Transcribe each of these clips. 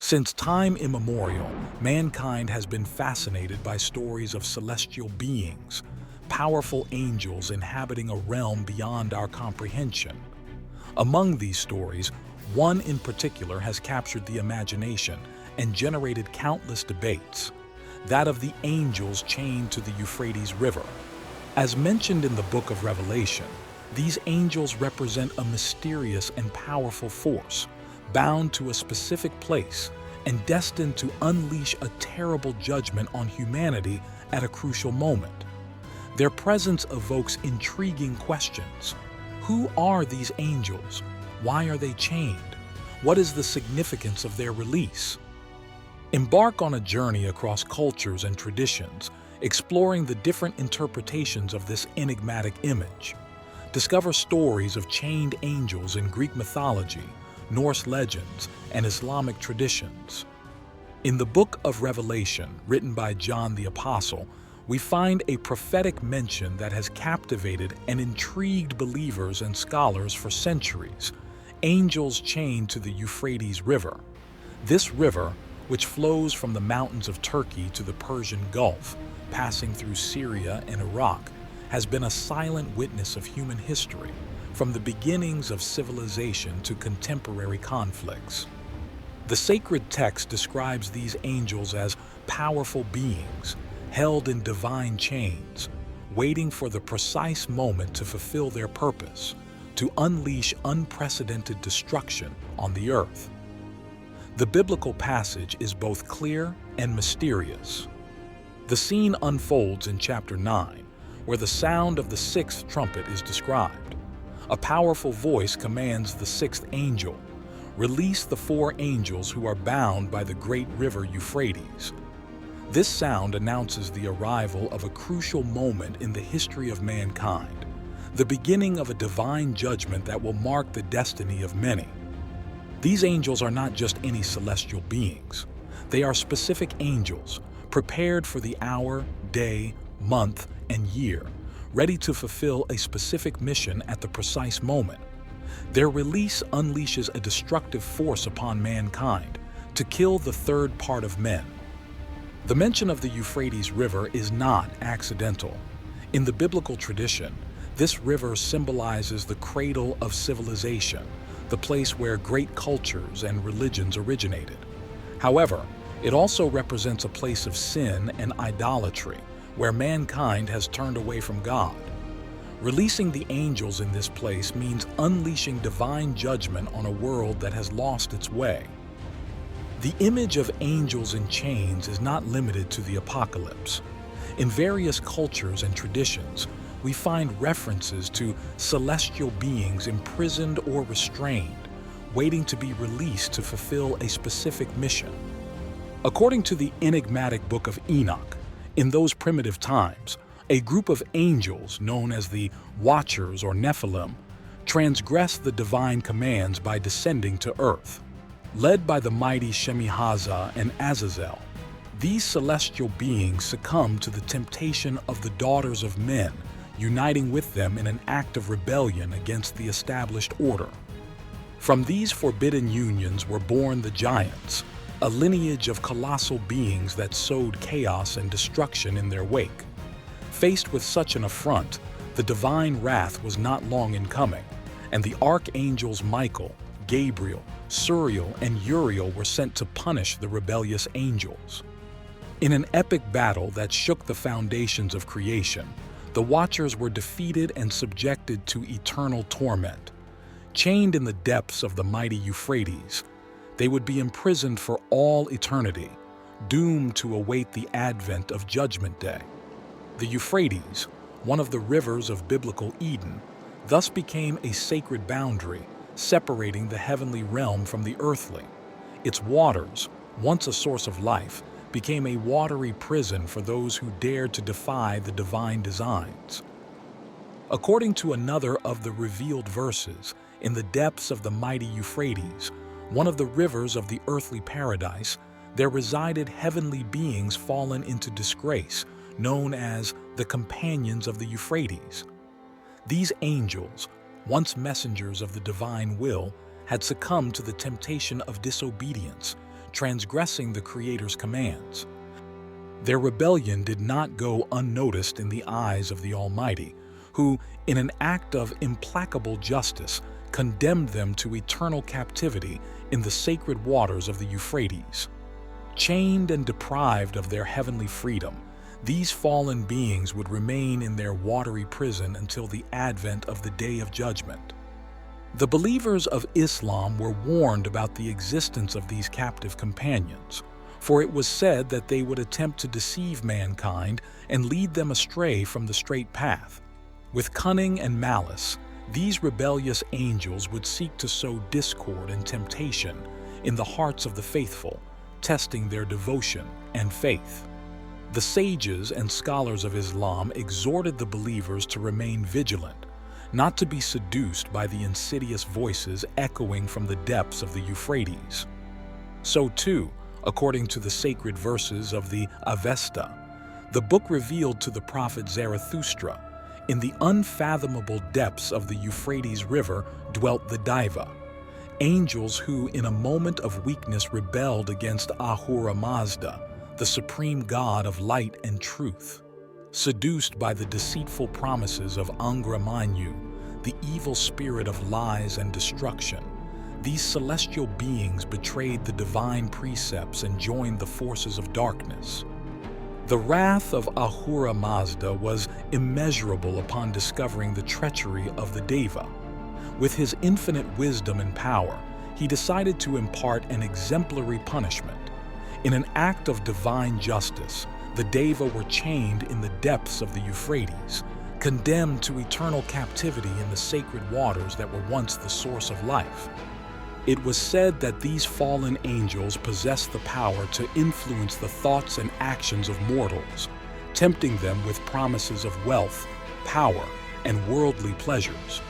Since time immemorial, mankind has been fascinated by stories of celestial beings, powerful angels inhabiting a realm beyond our comprehension. Among these stories, one in particular has captured the imagination and generated countless debates, that of the angels chained to the Euphrates River. As mentioned in the Book of Revelation, these angels represent a mysterious and powerful force, bound to a specific place and destined to unleash a terrible judgment on humanity at a crucial moment. Their presence evokes intriguing questions. Who are these angels? Why are they chained? What is the significance of their release? Embark on a journey across cultures and traditions, exploring the different interpretations of this enigmatic image. Discover stories of chained angels in Greek mythology, Norse legends, and Islamic traditions. In the Book of Revelation, written by John the Apostle, we find a prophetic mention that has captivated and intrigued believers and scholars for centuries: angels chained to the Euphrates River. This river, which flows from the mountains of Turkey to the Persian Gulf, passing through Syria and Iraq, has been a silent witness of human history, from the beginnings of civilization to contemporary conflicts. The sacred text describes these angels as powerful beings, held in divine chains, waiting for the precise moment to fulfill their purpose, to unleash unprecedented destruction on the earth. The biblical passage is both clear and mysterious. The scene unfolds in chapter 9, where the sound of the sixth trumpet is described. A powerful voice commands the sixth angel, "Release the four angels who are bound by the great river Euphrates." This sound announces the arrival of a crucial moment in the history of mankind, the beginning of a divine judgment that will mark the destiny of many. These angels are not just any celestial beings. They are specific angels, prepared for the hour, day, month, and year, ready to fulfill a specific mission at the precise moment. Their release unleashes a destructive force upon mankind to kill the third part of men. The mention of the Euphrates River is not accidental. In the biblical tradition, this river symbolizes the cradle of civilization, the place where great cultures and religions originated. However, it also represents a place of sin and idolatry, where mankind has turned away from God. Releasing the angels in this place means unleashing divine judgment on a world that has lost its way. The image of angels in chains is not limited to the apocalypse. In various cultures and traditions, we find references to celestial beings imprisoned or restrained, waiting to be released to fulfill a specific mission. According to the enigmatic Book of Enoch, in those primitive times, a group of angels, known as the Watchers or Nephilim, transgressed the divine commands by descending to earth. Led by the mighty Shemihaza and Azazel, these celestial beings succumbed to the temptation of the daughters of men, uniting with them in an act of rebellion against the established order. From these forbidden unions were born the giants, a lineage of colossal beings that sowed chaos and destruction in their wake. Faced with such an affront, the divine wrath was not long in coming, and the archangels Michael, Gabriel, Suriel, and Uriel were sent to punish the rebellious angels. In an epic battle that shook the foundations of creation, the Watchers were defeated and subjected to eternal torment. Chained in the depths of the mighty Euphrates, they would be imprisoned for all eternity, doomed to await the advent of Judgment Day. The Euphrates, one of the rivers of biblical Eden, thus became a sacred boundary, separating the heavenly realm from the earthly. Its waters, once a source of life, became a watery prison for those who dared to defy the divine designs. According to another of the revealed verses, in the depths of the mighty Euphrates, one of the rivers of the earthly paradise, there resided heavenly beings fallen into disgrace, known as the companions of the Euphrates. These angels, once messengers of the divine will, had succumbed to the temptation of disobedience, transgressing the Creator's commands. Their rebellion did not go unnoticed in the eyes of the Almighty, who, in an act of implacable justice, condemned them to eternal captivity in the sacred waters of the Euphrates. Chained and deprived of their heavenly freedom, these fallen beings would remain in their watery prison until the advent of the Day of Judgment. The believers of Islam were warned about the existence of these captive companions, for it was said that they would attempt to deceive mankind and lead them astray from the straight path. With cunning and malice, these rebellious angels would seek to sow discord and temptation in the hearts of the faithful, testing their devotion and faith. The sages and scholars of Islam exhorted the believers to remain vigilant, not to be seduced by the insidious voices echoing from the depths of the Euphrates. So too, according to the sacred verses of the Avesta, the book revealed to the prophet Zarathustra, in the unfathomable depths of the Euphrates River dwelt the Daiva, angels who in a moment of weakness rebelled against Ahura Mazda, the supreme god of light and truth. Seduced by the deceitful promises of Angra Mainyu, the evil spirit of lies and destruction, these celestial beings betrayed the divine precepts and joined the forces of darkness. The wrath of Ahura Mazda was immeasurable upon discovering the treachery of the Deva. With his infinite wisdom and power, he decided to impart an exemplary punishment. In an act of divine justice, the Deva were chained in the depths of the Euphrates, condemned to eternal captivity in the sacred waters that were once the source of life. It was said that these fallen angels possessed the power to influence the thoughts and actions of mortals, tempting them with promises of wealth, power, and worldly pleasures.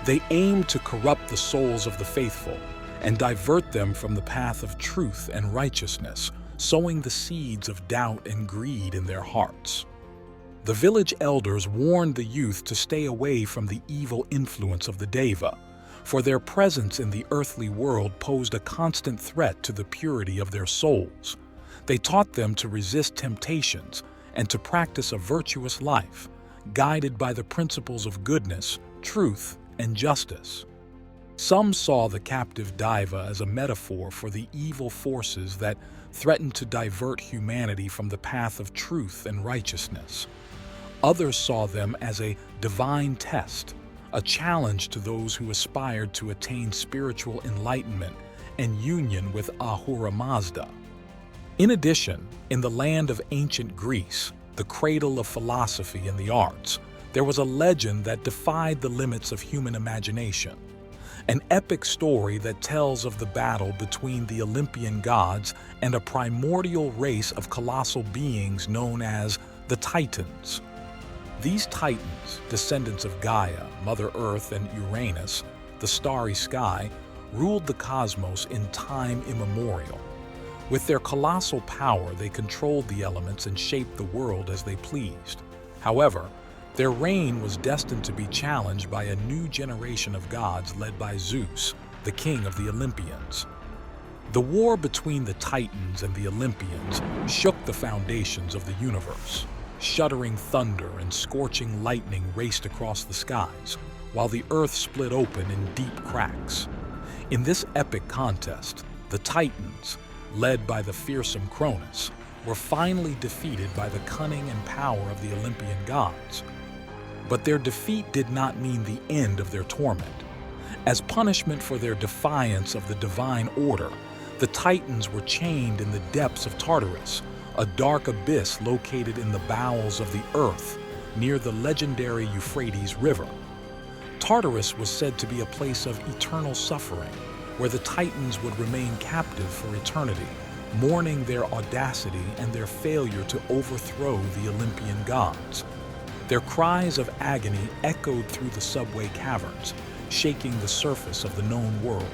They aimed to corrupt the souls of the faithful and divert them from the path of truth and righteousness, sowing the seeds of doubt and greed in their hearts. The village elders warned the youth to stay away from the evil influence of the Deva, for their presence in the earthly world posed a constant threat to the purity of their souls. They taught them to resist temptations and to practice a virtuous life, guided by the principles of goodness, truth, and justice. Some saw the captive Daiva as a metaphor for the evil forces that threatened to divert humanity from the path of truth and righteousness. Others saw them as a divine test, a challenge to those who aspired to attain spiritual enlightenment and union with Ahura Mazda. In addition, in the land of ancient Greece, the cradle of philosophy and the arts, there was a legend that defied the limits of human imagination. An epic story that tells of the battle between the Olympian gods and a primordial race of colossal beings known as the Titans. These Titans, descendants of Gaia, Mother Earth, and Uranus, the starry sky, ruled the cosmos in time immemorial. With their colossal power, they controlled the elements and shaped the world as they pleased. However, their reign was destined to be challenged by a new generation of gods led by Zeus, the king of the Olympians. The war between the Titans and the Olympians shook the foundations of the universe. Shuddering thunder and scorching lightning raced across the skies, while the earth split open in deep cracks. In this epic contest, the Titans, led by the fearsome Cronus, were finally defeated by the cunning and power of the Olympian gods. But their defeat did not mean the end of their torment. As punishment for their defiance of the divine order, the Titans were chained in the depths of Tartarus, a dark abyss located in the bowels of the earth near the legendary Euphrates River. Tartarus was said to be a place of eternal suffering, where the Titans would remain captive for eternity, mourning their audacity and their failure to overthrow the Olympian gods. Their cries of agony echoed through the subway caverns, shaking the surface of the known world.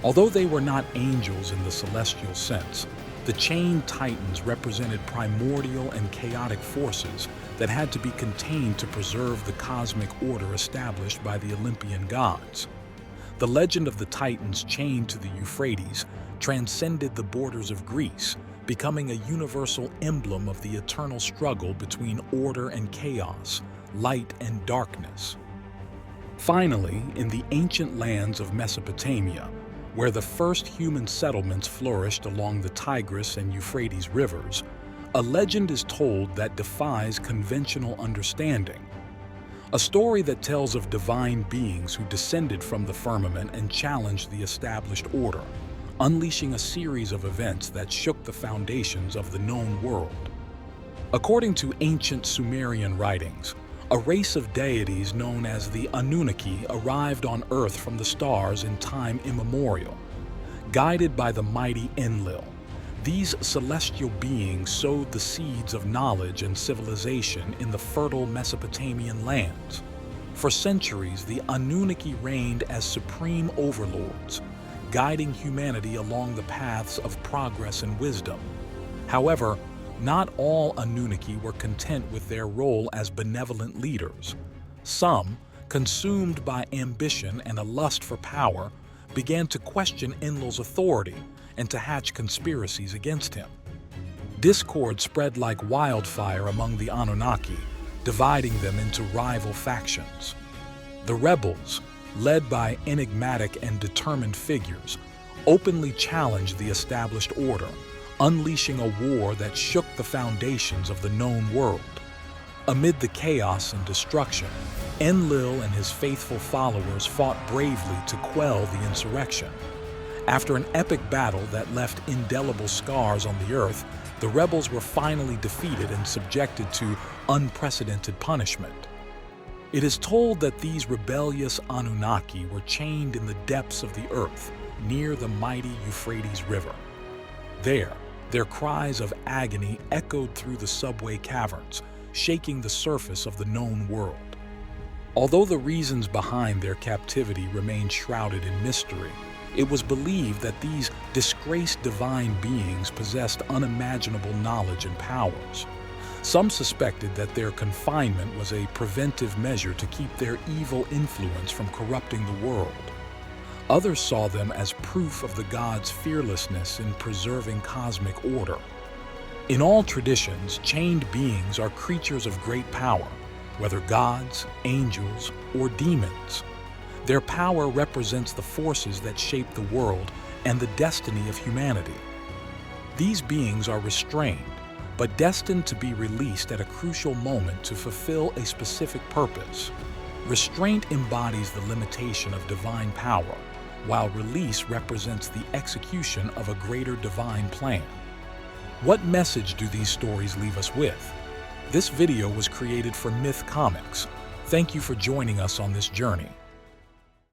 Although they were not angels in the celestial sense, the chained Titans represented primordial and chaotic forces that had to be contained to preserve the cosmic order established by the Olympian gods. The legend of the Titans chained to the Euphrates transcended the borders of Greece, becoming a universal emblem of the eternal struggle between order and chaos, light and darkness. Finally, in the ancient lands of Mesopotamia, where the first human settlements flourished along the Tigris and Euphrates rivers, a legend is told that defies conventional understanding. A story that tells of divine beings who descended from the firmament and challenged the established order, unleashing a series of events that shook the foundations of the known world. According to ancient Sumerian writings, a race of deities known as the Anunnaki arrived on Earth from the stars in time immemorial. Guided by the mighty Enlil, these celestial beings sowed the seeds of knowledge and civilization in the fertile Mesopotamian lands. For centuries, the Anunnaki reigned as supreme overlords, guiding humanity along the paths of progress and wisdom. However, not all Anunnaki were content with their role as benevolent leaders. Some, consumed by ambition and a lust for power, began to question Enlil's authority and to hatch conspiracies against him. Discord spread like wildfire among the Anunnaki, dividing them into rival factions. The rebels, led by enigmatic and determined figures, openly challenged the established order, unleashing a war that shook the foundations of the known world. Amid the chaos and destruction, Enlil and his faithful followers fought bravely to quell the insurrection. After an epic battle that left indelible scars on the earth, the rebels were finally defeated and subjected to unprecedented punishment. It is told that these rebellious Anunnaki were chained in the depths of the earth, near the mighty Euphrates River. There, their cries of agony echoed through the subway caverns, shaking the surface of the known world. Although the reasons behind their captivity remained shrouded in mystery, it was believed that these disgraced divine beings possessed unimaginable knowledge and powers. Some suspected that their confinement was a preventive measure to keep their evil influence from corrupting the world. Others saw them as proof of the gods' fearlessness in preserving cosmic order. In all traditions, chained beings are creatures of great power, whether gods, angels, or demons. Their power represents the forces that shape the world and the destiny of humanity. These beings are restrained, but destined to be released at a crucial moment to fulfill a specific purpose. Restraint embodies the limitation of divine power, while release represents the execution of a greater divine plan. What message do these stories leave us with? This video was created for Myth Comics. Thank you for joining us on this journey.